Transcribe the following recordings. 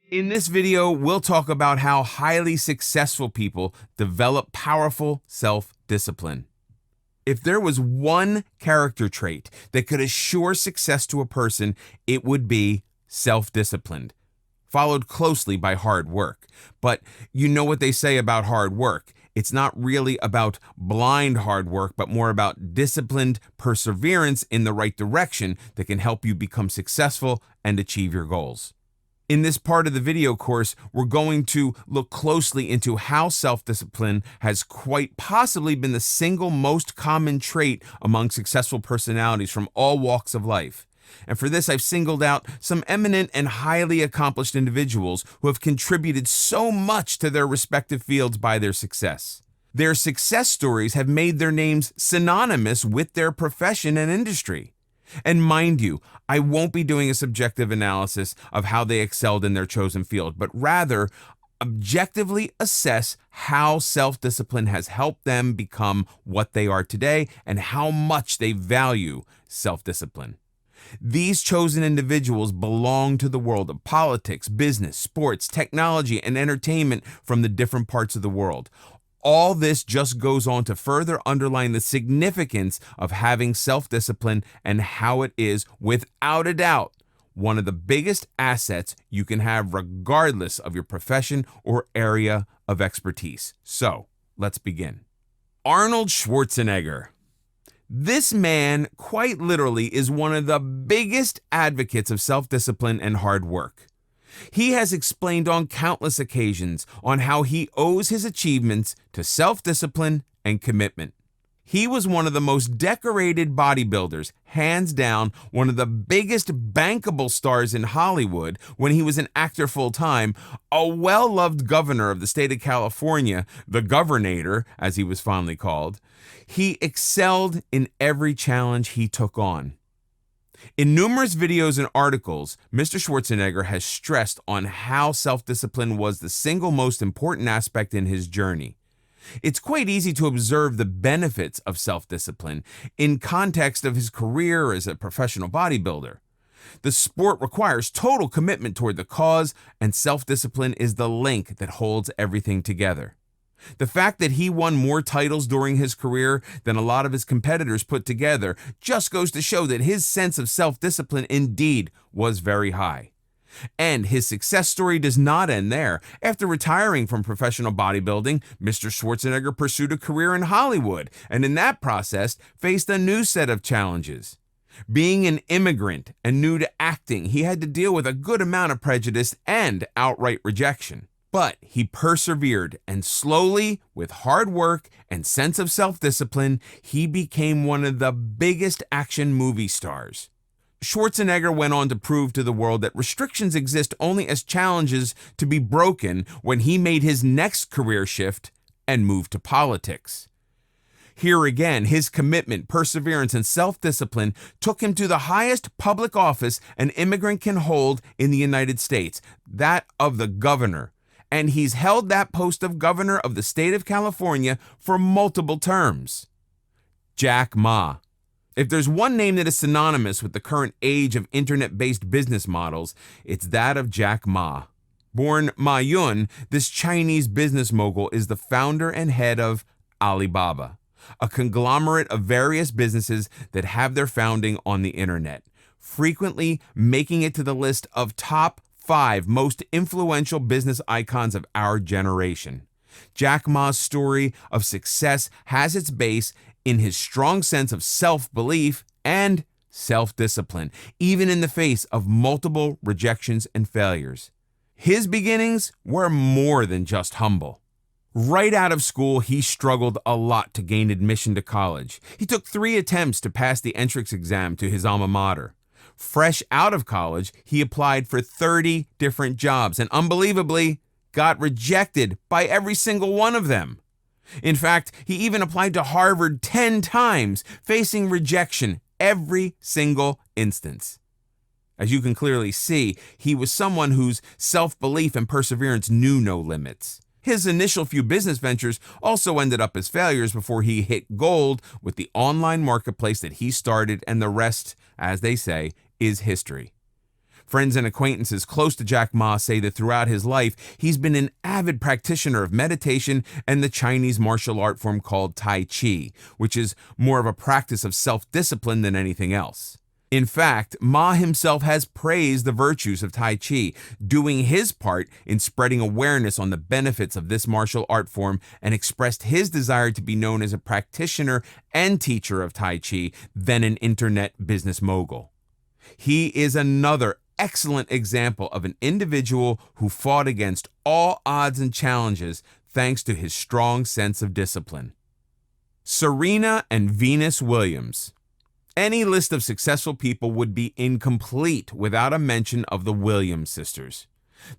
In this video, we'll talk about how highly successful people develop powerful self-discipline. If there was one character trait that could assure success to a person, it would be self-disciplined, followed closely by hard work. But you know what they say about hard work. It's not really about blind hard work, but more about disciplined perseverance in the right direction that can help you become successful and achieve your goals. In this part of the video course, we're going to look closely into how self-discipline has quite possibly been the single most common trait among successful personalities from all walks of life. And for this, I've singled out some eminent and highly accomplished individuals who have contributed so much to their respective fields by their success. Their success stories have made their names synonymous with their profession and industry. And mind you, I won't be doing a subjective analysis of how they excelled in their chosen field, but rather objectively assess how self-discipline has helped them become what they are today and how much they value self-discipline. These chosen individuals belong to the world of politics, business, sports, technology, and entertainment from the different parts of the world. All this just goes on to further underline the significance of having self-discipline and how it is, without a doubt, one of the biggest assets you can have regardless of your profession or area of expertise. So, let's begin. Arnold Schwarzenegger. This man, quite literally, is one of the biggest advocates of self-discipline and hard work. He has explained on countless occasions on how he owes his achievements to self-discipline and commitment. He was one of the most decorated bodybuilders, hands down one of the biggest bankable stars in Hollywood when he was an actor full-time, a well-loved governor of the state of California, the Governator, as he was fondly called. He excelled in every challenge he took on. In numerous videos and articles, Mr. Schwarzenegger has stressed on how self-discipline was the single most important aspect in his journey. It's quite easy to observe the benefits of self-discipline in context of his career as a professional bodybuilder. The sport requires total commitment toward the cause, and self-discipline is the link that holds everything together. The fact that he won more titles during his career than a lot of his competitors put together just goes to show that his sense of self-discipline indeed was very high. And his success story does not end there. After retiring from professional bodybuilding, Mr. Schwarzenegger pursued a career in Hollywood, and in that process faced a new set of challenges. Being an immigrant and new to acting, he had to deal with a good amount of prejudice and outright rejection. But he persevered, and slowly, with hard work and sense of self-discipline, he became one of the biggest action movie stars. Schwarzenegger went on to prove to the world that restrictions exist only as challenges to be broken when he made his next career shift and moved to politics. Here again, his commitment, perseverance, and self-discipline took him to the highest public office an immigrant can hold in the United States, that of the governor. And he's held that post of governor of the state of California for multiple terms. Jack Ma. If there's one name that is synonymous with the current age of internet-based business models, it's that of Jack Ma. Born Ma Yun, this Chinese business mogul is the founder and head of Alibaba, a conglomerate of various businesses that have their founding on the internet, frequently making it to the list of top 5 most influential business icons of our generation. Jack Ma's story of success has its base in his strong sense of self-belief and self-discipline, even in the face of multiple rejections and failures. His beginnings were more than just humble. Right out of school, he struggled a lot to gain admission to college. He took 3 attempts to pass the entrance exam to his alma mater. Fresh out of college, he applied for 30 different jobs and unbelievably got rejected by every single one of them. In fact, he even applied to Harvard 10 times, facing rejection every single instance. As you can clearly see, he was someone whose self-belief and perseverance knew no limits. His initial few business ventures also ended up as failures before he hit gold with the online marketplace that he started, and the rest, as they say, is history. Friends and acquaintances close to Jack Ma say that throughout his life, he's been an avid practitioner of meditation and the Chinese martial art form called Tai Chi, which is more of a practice of self-discipline than anything else. In fact, Ma himself has praised the virtues of Tai Chi, doing his part in spreading awareness on the benefits of this martial art form, and expressed his desire to be known as a practitioner and teacher of Tai Chi than an internet business mogul. He is another excellent example of an individual who fought against all odds and challenges thanks to his strong sense of discipline. Serena and Venus Williams. Any list of successful people would be incomplete without a mention of the Williams sisters.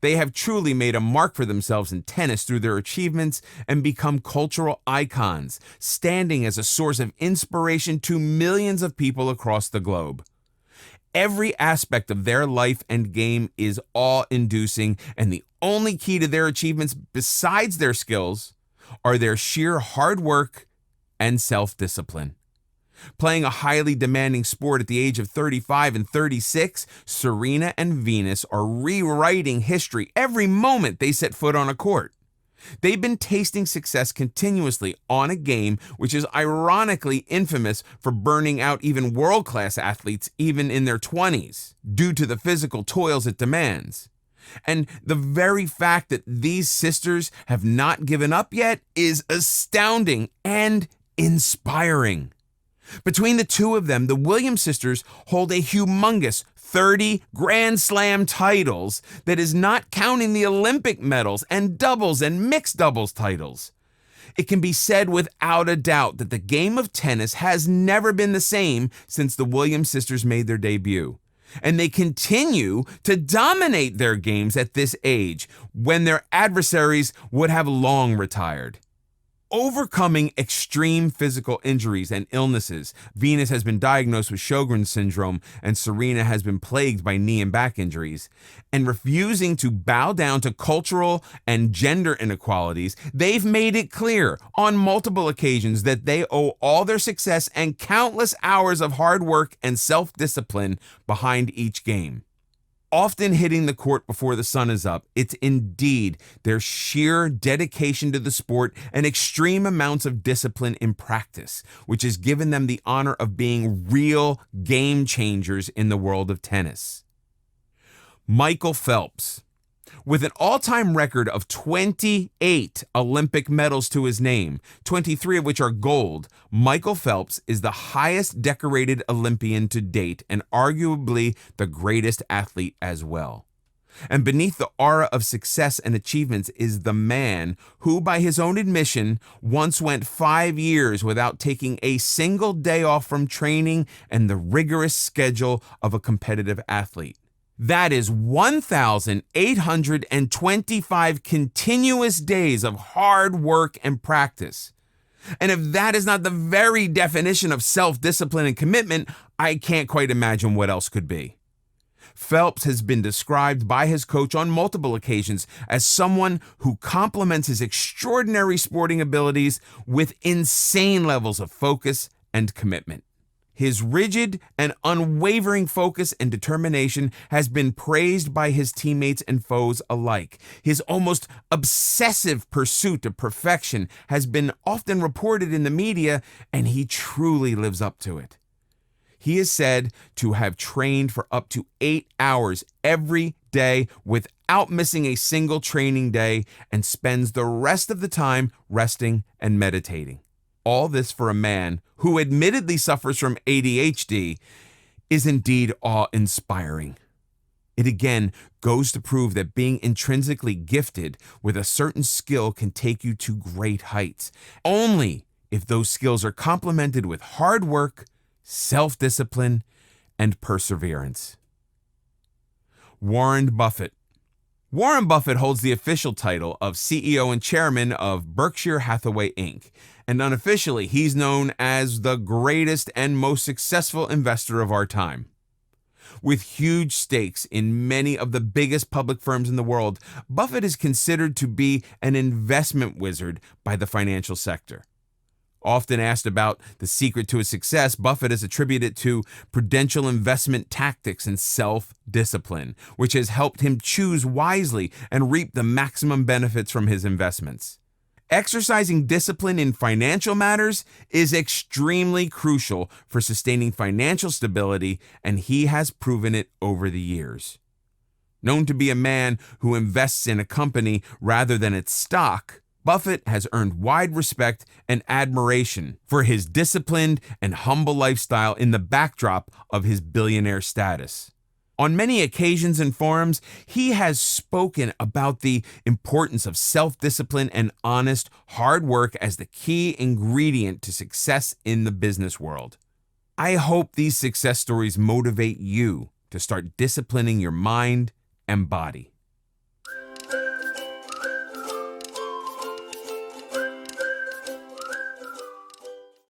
They have truly made a mark for themselves in tennis through their achievements and become cultural icons, standing as a source of inspiration to millions of people across the globe. Every aspect of their life and game is awe-inducing, and the only key to their achievements besides their skills are their sheer hard work and self-discipline. Playing a highly demanding sport at the age of 35 and 36, Serena and Venus are rewriting history every moment they set foot on a court. They've been tasting success continuously on a game which is ironically infamous for burning out even world-class athletes even in their 20s due to the physical toils it demands. And the very fact that these sisters have not given up yet is astounding and inspiring. Between the two of them, the Williams sisters hold a humongous 30 Grand Slam titles that is not counting the Olympic medals and doubles and mixed doubles titles. It can be said without a doubt that the game of tennis has never been the same since the Williams sisters made their debut. And they continue to dominate their games at this age, when their adversaries would have long retired. Overcoming extreme physical injuries and illnesses, Venus has been diagnosed with Sjogren's syndrome and Serena has been plagued by knee and back injuries. And refusing to bow down to cultural and gender inequalities, they've made it clear on multiple occasions that they owe all their success and countless hours of hard work and self-discipline behind each game. Often hitting the court before the sun is up, it's indeed their sheer dedication to the sport and extreme amounts of discipline in practice, which has given them the honor of being real game changers in the world of tennis. Michael Phelps. With an all-time record of 28 Olympic medals to his name, 23 of which are gold, Michael Phelps is the highest decorated Olympian to date and arguably the greatest athlete as well. And beneath the aura of success and achievements is the man who, by his own admission, once went 5 years without taking a single day off from training and the rigorous schedule of a competitive athlete. That is 1,825 continuous days of hard work and practice. And if that is not the very definition of self-discipline and commitment, I can't quite imagine what else could be. Phelps has been described by his coach on multiple occasions as someone who complements his extraordinary sporting abilities with insane levels of focus and commitment. His rigid and unwavering focus and determination has been praised by his teammates and foes alike. His almost obsessive pursuit of perfection has been often reported in the media, and he truly lives up to it. He is said to have trained for up to 8 hours every day without missing a single training day, and spends the rest of the time resting and meditating. All this for a man who admittedly suffers from ADHD is indeed awe-inspiring. It again goes to prove that being intrinsically gifted with a certain skill can take you to great heights, only if those skills are complemented with hard work, self-discipline, and perseverance. Warren Buffett. Warren Buffett holds the official title of CEO and chairman of Berkshire Hathaway, Inc., and unofficially, he's known as the greatest and most successful investor of our time. With huge stakes in many of the biggest public firms in the world, Buffett is considered to be an investment wizard by the financial sector. Often asked about the secret to his success, Buffett has attributed it to prudential investment tactics and self-discipline, which has helped him choose wisely and reap the maximum benefits from his investments. Exercising discipline in financial matters is extremely crucial for sustaining financial stability, and he has proven it over the years. Known to be a man who invests in a company rather than its stock, Buffett has earned wide respect and admiration for his disciplined and humble lifestyle in the backdrop of his billionaire status. On many occasions and forums, he has spoken about the importance of self-discipline and honest, hard work as the key ingredient to success in the business world. I hope these success stories motivate you to start disciplining your mind and body.